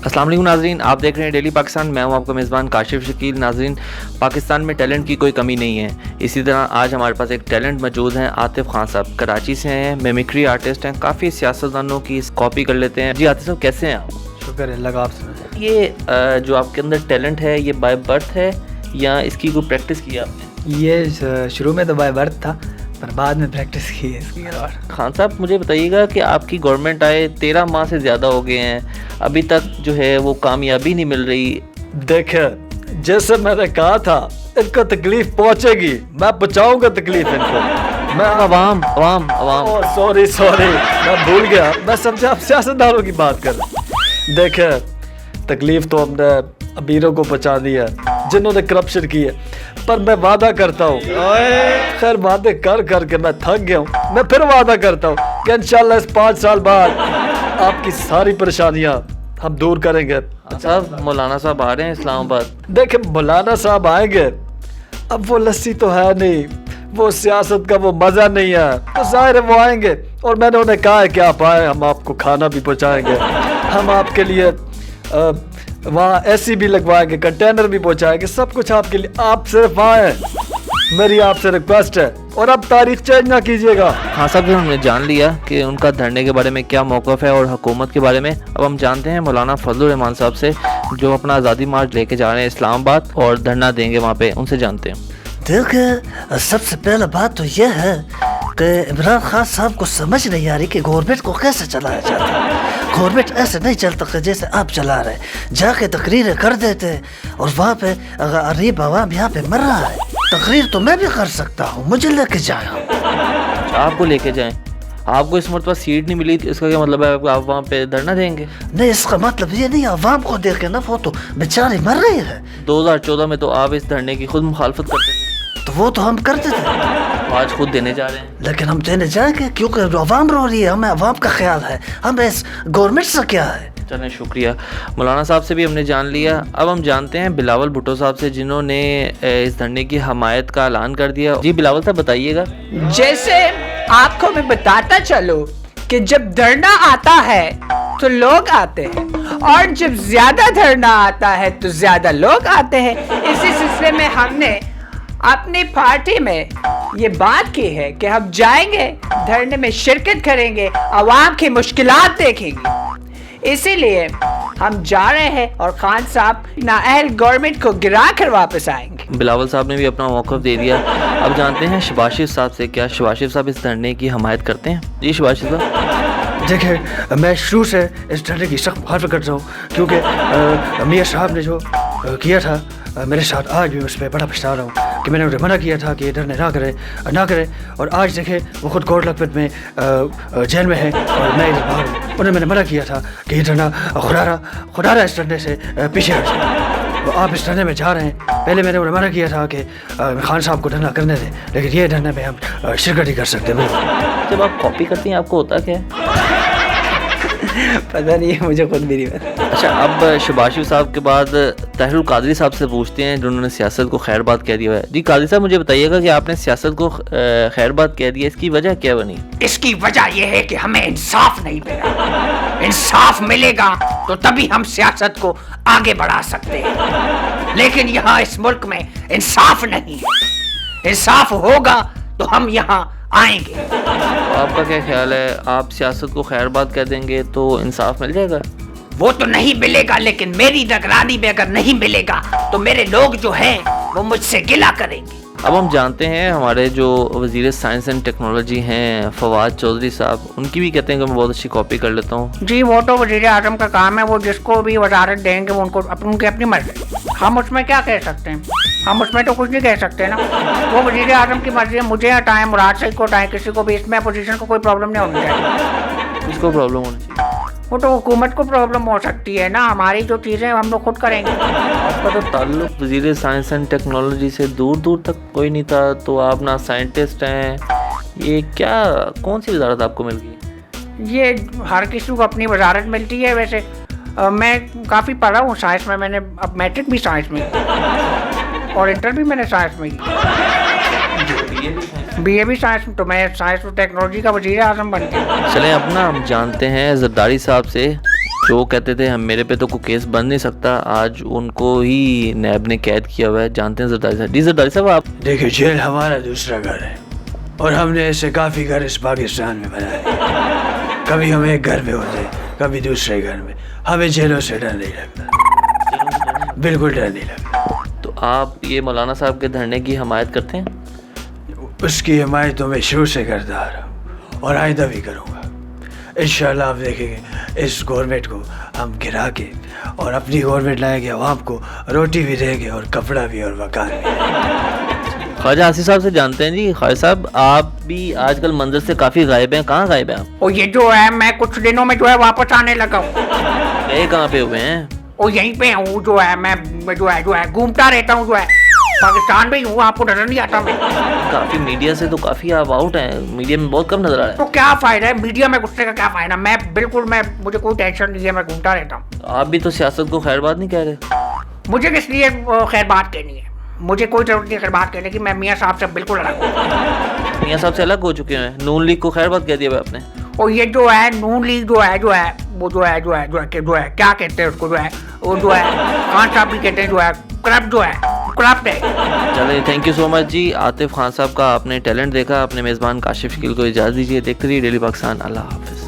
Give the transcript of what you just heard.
السلام علیکم ناظرین، آپ دیکھ رہے ہیں ڈیلی پاکستان. میں ہوں آپ کا میزبان کاشف شکیل. ناظرین، پاکستان میں ٹیلنٹ کی کوئی کمی نہیں ہے. اسی طرح آج ہمارے پاس ایک ٹیلنٹ موجود ہیں. عاطف خان صاحب کراچی سے ہیں، میمیکری آرٹسٹ ہیں. کافی سیاستدانوں کی کاپی کر لیتے ہیں. جی عاطف صاحب، کیسے ہیں آپ؟ شکر ہے اللہ کا. آپ سے یہ جو آپ کے اندر ٹیلنٹ ہے، یہ بائی برتھ ہے یا اس کی کوئی پریکٹس کی آپ نے؟ یہ شروع میں تو بائی برتھ تھا، پر بعد میں پریکٹس کی ہے اس کی. خان صاحب مجھے بتائیے گا کہ آپ کی گورنمنٹ آئے 13 ماہ سے زیادہ ہو گئے ہیں، ابھی تک جو ہے وہ کامیابی نہیں مل رہی. دیکھیں، جیسے میں نے کہا تھا ان کو تکلیف پہنچے گی، میں پہنچاؤں گا تکلیف ان کو. میں عوام سوری میں بھول گیا، میں سمجھا آپ سیاستدانوں کی بات کر رہے. دیکھیں، تکلیف تو ہم نے امیروں کو پہنچا دی ہے جنہوں نے کرپشن کی ہے، پر میں وعدہ کرتا ہوں، خیر وعدے کر کر کے میں تھک گیا ہوں، میں پھر وعدہ کرتا ہوں کہ انشاءاللہ اس 5 سال بعد آپ کی ساری پریشانیاں ہم دور کریں گے. صاحب مولانا صاحب آ رہے ہیں اسلام آباد. دیکھیں، مولانا صاحب آئیں گے، اب وہ لسی تو ہے نہیں، وہ سیاست کا وہ مزہ نہیں ہے، تو ظاہر ہے وہ آئیں گے. اور میں نے انہیں کہا ہے کہ آپ آئیں، ہم آپ کو کھانا بھی پہنچائیں گے، ہم آپ کے لیے وہاں اے سی بھی لگوائیں گے، کنٹینر بھی پہنچائیں گے، سب کچھ آپ کے لیے. آپ صرف آئیں، میری آپ سے ریکویسٹ ہے، اور اب تاریخ چینج نہ کیجیے گا. ہاں صاحب، ہم نے جان لیا کہ ان کا دھرنے کے بارے میں کیا موقف ہے اور حکومت کے بارے میں. اب ہم جانتے ہیں مولانا فضل الرحمان صاحب سے، جو اپنا آزادی مارچ لے کے جا رہے ہیں اسلام آباد اور دھرنا دیں گے وہاں پہ. ان سے جانتے ہیں. دیکھیں، سب سے پہلا بات تو یہ ہے کہ عمران خان صاحب کو سمجھ نہیں آ رہی کہ گورنمنٹ کو کیسے چلایا جاتا ہے. گورنمنٹ ایسے نہیں چلتا کہ جیسے آپ چلا رہے، جا کے تقریریں کر دیتے اور وہاں پہ غریب عوام یہاں پہ مر رہا ہے. تقریر تو میں بھی کر سکتا ہوں، مجھے لے کے جائیں. آپ کو لے کے جائیں؟ آپ کو اس مرتبہ سیٹ نہیں ملی، اس کا کیا مطلب ہے آپ وہاں پہ دھرنا دیں گے؟ نہیں، اس کا مطلب یہ نہیں. عوام کو دیکھے نا، وہ تو بیچارے مر رہی ہے. 2014 میں تو آپ اس دھرنے کی خود مخالفت کرتے تھے. تو وہ تو ہم کرتے تھے، آج خود دینے جا رہے ہیں. لیکن ہم دینے جائیں گے کیونکہ جو عوام رو رہی ہے، ہمیں عوام کا خیال ہے، ہمیں اس گورنمنٹ سے کیا ہے. چلیں، شکریہ. مولانا صاحب سے بھی ہم نے جان لیا. اب ہم جانتے ہیں بلاول بھٹو صاحب سے، جنہوں نے اس دھرنے کی حمایت کا اعلان کر دیا. جی بلاول صاحب بتائیے گا. جیسے آپ کو میں بتاتا چلوں کہ جب دھرنا آتا ہے تو لوگ آتے ہیں، اور جب زیادہ دھرنا آتا ہے تو زیادہ لوگ آتے ہیں. اسی سلسلے میں ہم نے اپنی پارٹی میں یہ بات کی ہے کہ ہم جائیں گے، دھرنے میں شرکت کریں گے، عوام کی مشکلات دیکھیں گے. اسی لیے ہم جا رہے ہیں اور خان صاحب نااہل گورنمنٹ کو گرا کر واپس آئیں گے. بلاول صاحب نے بھی اپنا موقف دے دیا. اب جانتے ہیں شباشر صاحب سے. کیا شباشر صاحب اس دھرنے کی حمایت کرتے ہیں؟ جی شباشر صاحب. دیکھیں، میں شروع سے اس دھرنے کی سخت مخالفت کرتا ہوں، کیونکہ میاں صاحب نے جو کیا تھا میرے ساتھ، آج بھی اس پہ بڑا پچھتا رہا ہوں کہ میں نے انہیں منع کیا تھا کہ یہ دھرنے نہ کرے. اور آج دیکھیں، وہ خود کوٹ لکھپت میں جیل میں ہے اور میں ادھر باہر ہوں. انہیں میں نے منع کیا تھا کہ یہ دھرنا خدا اس دھرنے سے پیچھے ہٹ جائے. آپ اس دھرنے میں جا رہے ہیں. پہلے میں نے انہیں منع کیا تھا کہ خان صاحب کو دھرنا کرنے دیں، لیکن یہ دھرنے میں ہم شرکت نہیں کر سکتے. جب آپ کاپی کرتے ہیں آپ کو ہوتا کیا ہے؟ پتہ نہیں ہے، مجھے خود بھی نہیں پتہ. اچھا، اب شباشر صاحب کے بعد طاہر القادری صاحب سے پوچھتے ہیں، جنہوں نے سیاست کو خیر بات کہہ دیا ہے. جی قادری صاحب، مجھے بتائیے گا کہ آپ نے سیاست کو خیر بات کہہ دیا، اس کی وجہ کیا بنی؟ اس کی وجہ یہ ہے کہ ہمیں انصاف نہیں ملا. انصاف ملے گا تو تبھی ہم سیاست کو آگے بڑھا سکتے ہیں، لیکن یہاں اس ملک میں انصاف نہیں ہے. انصاف ہوگا تو ہم یہاں آئیں گے. آپ کا کیا خیال ہے، آپ سیاست کو خیر بات کہہ دیں گے تو انصاف مل جائے گا؟ وہ تو نہیں ملے گا، لیکن میری نگرانی میں اگر نہیں ملے گا تو میرے لوگ جو ہیں وہ مجھ سے گلہ کریں گے. اب ہم جانتے ہیں ہمارے جو وزیر سائنس اینڈ ٹیکنالوجی ہیں فواد چودھری صاحب، ان کی بھی کہتے ہیں کہ میں بہت اچھی کاپی کر لیتا ہوں. جی، وہ تو وزیر اعظم کا کام ہے، وہ جس کو بھی وزارت دیں گے وہ ان کی اپنی مرضی. ہم اس میں کیا کہہ سکتے ہیں؟ ہم اس میں تو کچھ نہیں کہہ سکتے نا. وہ وزیر اعظم کی مرضی ہے، مجھے ہٹائیں، مراد سعید کو ہٹائیں، کسی کو بھی. اس میں اپوزیشن کو کوئی پرابلم نہیں ہونی چاہیے. اس کو پرابلم ہونی چاہیے؟ وہ تو حکومت کو پرابلم ہو سکتی ہے نا. ہماری جو چیزیں ہم لوگ خود کریں گے. آپ کا تو تعلق وزیر سائنس اینڈ ٹیکنالوجی سے دور دور تک کوئی نہیں تھا، تو آپ نا سائنٹسٹ ہیں. یہ کیا، کون سی وزارت آپ کو مل گئی؟ یہ ہر کسی کو اپنی وزارت ملتی ہے. ویسے میں کافی پڑھا ہوں سائنس میں. میں نے اب میٹرک بھی سائنس میں اور انٹر بھی میں نے سائنس میں کی. بی اے بھی سائنس میں. تو میں سائنس اور ٹیکنالوجی کا وزیر اعظم بن گیا. چلیں اپنا ہم جانتے ہیں زرداری صاحب سے. جو کہتے تھے ہم میرے پہ تو کوئی کیس بن نہیں سکتا, آج ان کو ہی نیب نے قید کیا ہوا ہے. جانتے ہیں زرداری صاحب؟ جی زرداری صاحب آپ. دیکھیں جیل ہمارا دوسرا گھر ہے اور ہم نے ایسے کافی گھر اس پاکستان میں بنائے. کبھی ہم ایک گھر میں ہوتے کبھی دوسرے گھر میں. ہمیں جیلوں سے ڈر نہیں لگتا, بالکل ڈر نہیں لگتا. تو آپ یہ مولانا صاحب کے دھرنے کی حمایت کرتے ہیں؟ اس کی حمایت تو میں شروع سے کرتا آ رہا ہوں اور آئندہ بھی کروں گا. انشاءاللہ آپ دیکھیں گے اس گورنمنٹ کو ہم گرا کے اور اپنی گورنمنٹ لائیں گے, عوام کو روٹی بھی دیں گے اور کپڑا بھی اور مکان بھی. خواجہ آصف صاحب سے جانتے ہیں جی. خواجہ صاحب آپ بھی آج کل منظر سے کافی غائب ہیں, کہاں غائب ہیں آپ؟ اور یہ جو ہے میں کچھ دنوں میں جو ہے واپس آنے لگا ہوں. گئے کہاں پہ ہوئے ہیں؟ اور یہیں پہ ہوں, جو ہے میں جو ہے گھومتا رہتا ہوں, جو ہے پاکستان میں ہی ہوں. آپ کو نظر نہیں آتا میں؟ کافی میڈیا سے تو کافی آپ آؤٹ ہیں, میڈیا میں بہت کم نظر آ رہا ہے. تو کیا فائدہ ہے میڈیا میں گھسنے کا, کیا فائدہ؟ میں بالکل مجھے کوئی ٹینشن نہیں ہے, میں گھومتا رہتا ہوں. آپ بھی تو سیاست کو خیر بات نہیں کہہ رہے. مجھے کس لیے خیر بات کہنی ہے؟ مجھے کوئی ضرورت نہیں خیر بات کہنے کی. میں میاں صاحب سے بالکل الگ ہوں. میاں صاحب سے الگ ہو چکے ہیں, نون لیگ کو خیر بات کہہ دیا آپ نے. اور یہ جو ہے نون لیگ جو ہے وہ جو ہے کیا کہتے ہیں اس کو, جو ہے وہ جو ہے خان صاحب بھی کہتے ہیں, جو ہے کرپٹ, جو ہے کرپٹ ہے. چلے تھینک یو سو مچ جی. عاطف خان صاحب کا آپ نے ٹیلنٹ دیکھا, اپنے میزبان کاشف شکیل کو اجازت دیجیے. دیکھتے رہیے ڈیلی پاکستان. اللہ حافظ.